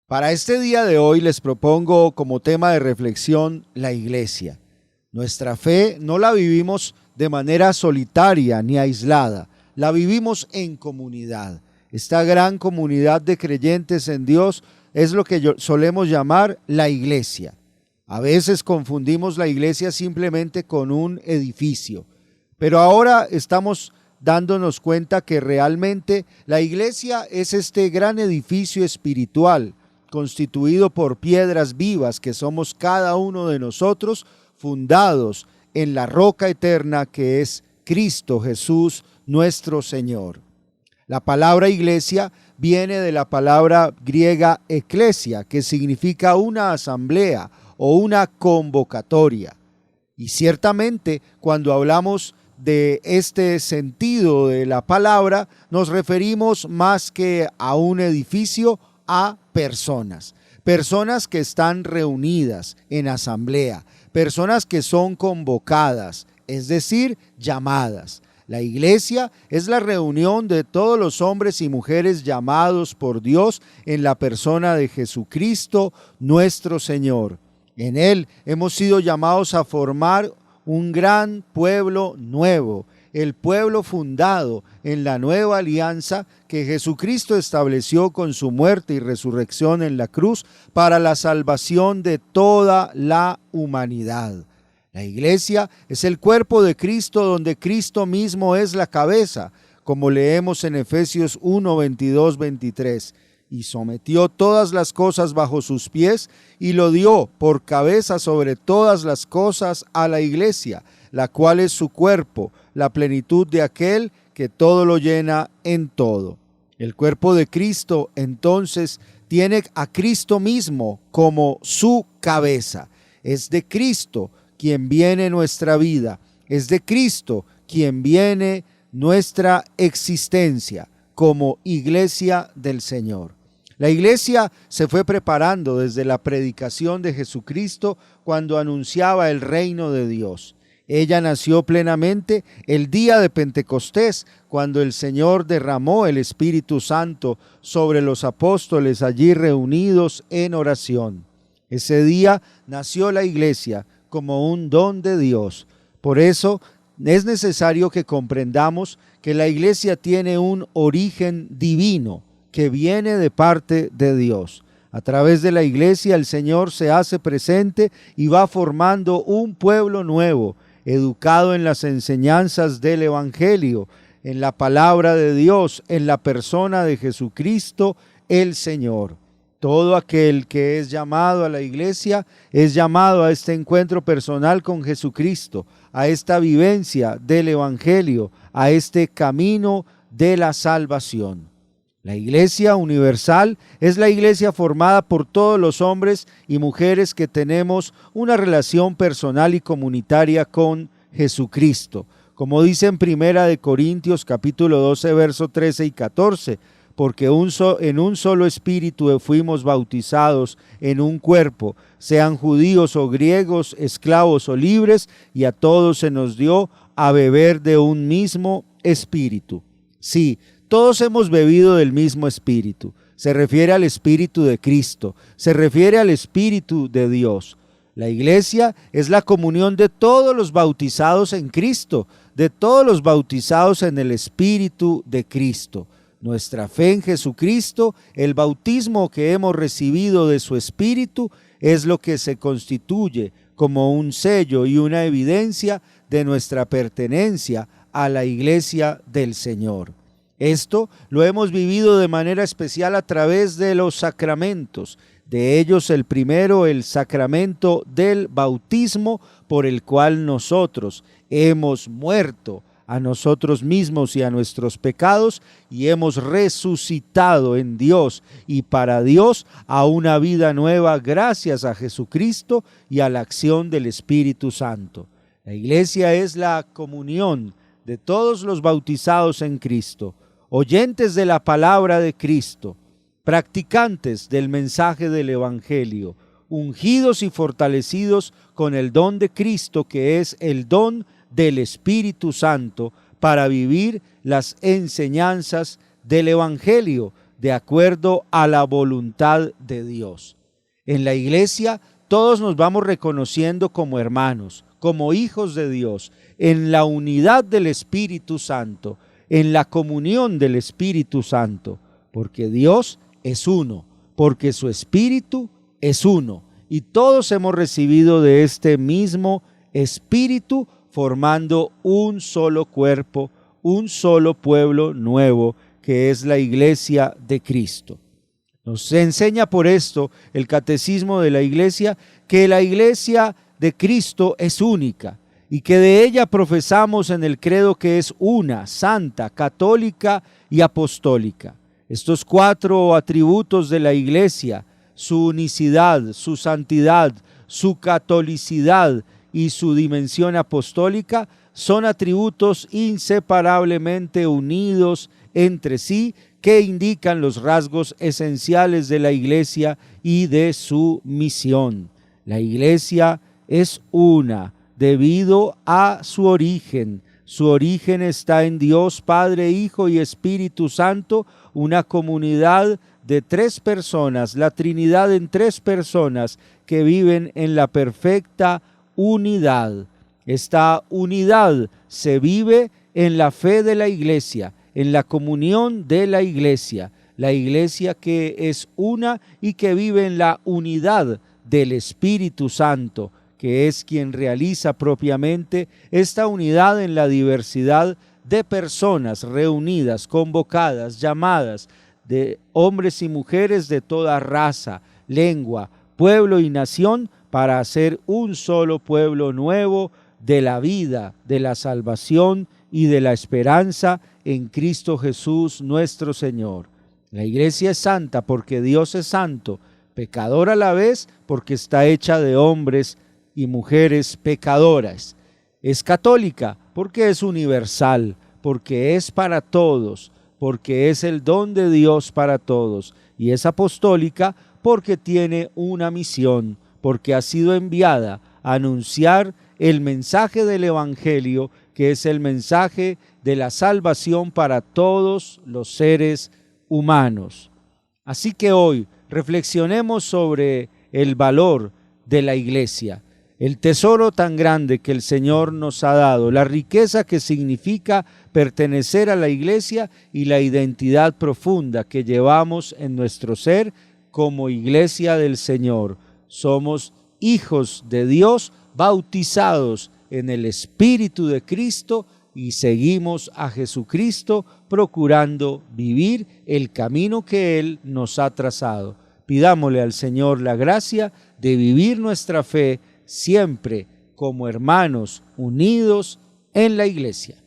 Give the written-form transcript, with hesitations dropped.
Para este día de hoy les propongo como tema de reflexión la iglesia. Nuestra fe no la vivimos de manera solitaria ni aislada, la vivimos en comunidad. Esta gran comunidad de creyentes en Dios es lo que solemos llamar la iglesia. A veces confundimos la iglesia simplemente con un edificio, pero ahora estamos dándonos cuenta que realmente la iglesia es este gran edificio espiritual constituido por piedras vivas que somos cada uno de nosotros, fundados en la roca eterna que es Cristo Jesús nuestro Señor. La palabra iglesia viene de la palabra griega eklesia, que significa una asamblea o una convocatoria. Y ciertamente cuando hablamos de este sentido de la palabra, nos referimos más que a un edificio, a personas que están reunidas en asamblea, personas que son convocadas, es decir, llamadas. La iglesia es la reunión de todos los hombres y mujeres llamados por Dios en la persona de Jesucristo, nuestro Señor. En Él hemos sido llamados a formar un gran pueblo nuevo, el pueblo fundado en la nueva alianza que Jesucristo estableció con su muerte y resurrección en la cruz para la salvación de toda la humanidad. La iglesia es el cuerpo de Cristo donde Cristo mismo es la cabeza, como leemos en Efesios 1, 22, 23. Y sometió todas las cosas bajo sus pies y lo dio por cabeza sobre todas las cosas a la iglesia, la cual es su cuerpo, la plenitud de aquel que todo lo llena en todo. El cuerpo de Cristo entonces tiene a Cristo mismo como su cabeza. Es de Cristo quien viene nuestra vida, es de Cristo quien viene nuestra existencia como iglesia del Señor. La iglesia se fue preparando desde la predicación de Jesucristo cuando anunciaba el reino de Dios. Ella nació plenamente el día de Pentecostés, cuando el Señor derramó el Espíritu Santo sobre los apóstoles allí reunidos en oración. Ese día nació la iglesia como un don de Dios. Por eso es necesario que comprendamos que la iglesia tiene un origen divino que viene de parte de Dios. A través de la iglesia el Señor se hace presente y va formando un pueblo nuevo, educado en las enseñanzas del Evangelio, en la palabra de Dios, en la persona de Jesucristo, el Señor. Todo aquel que es llamado a la iglesia es llamado a este encuentro personal con Jesucristo, a esta vivencia del Evangelio, a este camino de la salvación. La iglesia universal es la iglesia formada por todos los hombres y mujeres que tenemos una relación personal y comunitaria con Jesucristo. Como dice en 1 Corintios capítulo 12, verso 13 y 14, porque en un solo espíritu fuimos bautizados en un cuerpo, sean judíos o griegos, esclavos o libres, y a todos se nos dio a beber de un mismo espíritu. Sí, todos hemos bebido del mismo espíritu. Se refiere al espíritu de Cristo, se refiere al espíritu de Dios. La iglesia es la comunión de todos los bautizados en Cristo, de todos los bautizados en el espíritu de Cristo. Nuestra fe en Jesucristo, el bautismo que hemos recibido de su espíritu, es lo que se constituye como un sello y una evidencia de nuestra pertenencia a la iglesia del Señor. Esto lo hemos vivido de manera especial a través de los sacramentos. De ellos el primero, el sacramento del bautismo, por el cual nosotros hemos muerto a nosotros mismos y a nuestros pecados y hemos resucitado en Dios y para Dios a una vida nueva gracias a Jesucristo y a la acción del Espíritu Santo. La iglesia es la comunión de todos los bautizados en Cristo, oyentes de la palabra de Cristo, practicantes del mensaje del Evangelio, ungidos y fortalecidos con el don de Cristo, que es el don del Espíritu Santo, para vivir las enseñanzas del Evangelio, de acuerdo a la voluntad de Dios. En la iglesia todos nos vamos reconociendo como hermanos, como hijos de Dios, en la unidad del Espíritu Santo, en la comunión del Espíritu Santo, porque Dios es uno, porque su Espíritu es uno, y todos hemos recibido de este mismo Espíritu, formando un solo cuerpo, un solo pueblo nuevo, que es la iglesia de Cristo. Nos enseña por esto el Catecismo de la Iglesia que la iglesia de Cristo es única y que de ella profesamos en el credo que es una, santa, católica y apostólica. Estos 4 atributos de la iglesia, su unicidad, su santidad, su catolicidad y su dimensión apostólica, son atributos inseparablemente unidos entre sí, que indican los rasgos esenciales de la iglesia y de su misión. La iglesia es una debido a su origen. Su origen está en Dios Padre, Hijo y Espíritu Santo, una comunidad de 3 personas, la Trinidad en 3 personas que viven en la perfecta unidad. Esta unidad se vive en la fe de la iglesia, en la comunión de la iglesia que es una y que vive en la unidad del Espíritu Santo, que es quien realiza propiamente esta unidad en la diversidad de personas reunidas, convocadas, llamadas, de hombres y mujeres de toda raza, lengua, pueblo y nación, para hacer un solo pueblo nuevo de la vida, de la salvación y de la esperanza en Cristo Jesús nuestro Señor. La iglesia es santa porque Dios es santo, pecadora a la vez porque está hecha de hombres y mujeres pecadoras. Es católica porque es universal, porque es para todos, porque es el don de Dios para todos. Y es apostólica porque tiene una misión, porque ha sido enviada a anunciar el mensaje del Evangelio, que es el mensaje de la salvación para todos los seres humanos. Así que hoy reflexionemos sobre el valor de la iglesia, el tesoro tan grande que el Señor nos ha dado, la riqueza que significa pertenecer a la iglesia y la identidad profunda que llevamos en nuestro ser como iglesia del Señor. Somos hijos de Dios, bautizados en el Espíritu de Cristo, y seguimos a Jesucristo procurando vivir el camino que Él nos ha trazado. Pidámosle al Señor la gracia de vivir nuestra fe siempre como hermanos unidos en la iglesia.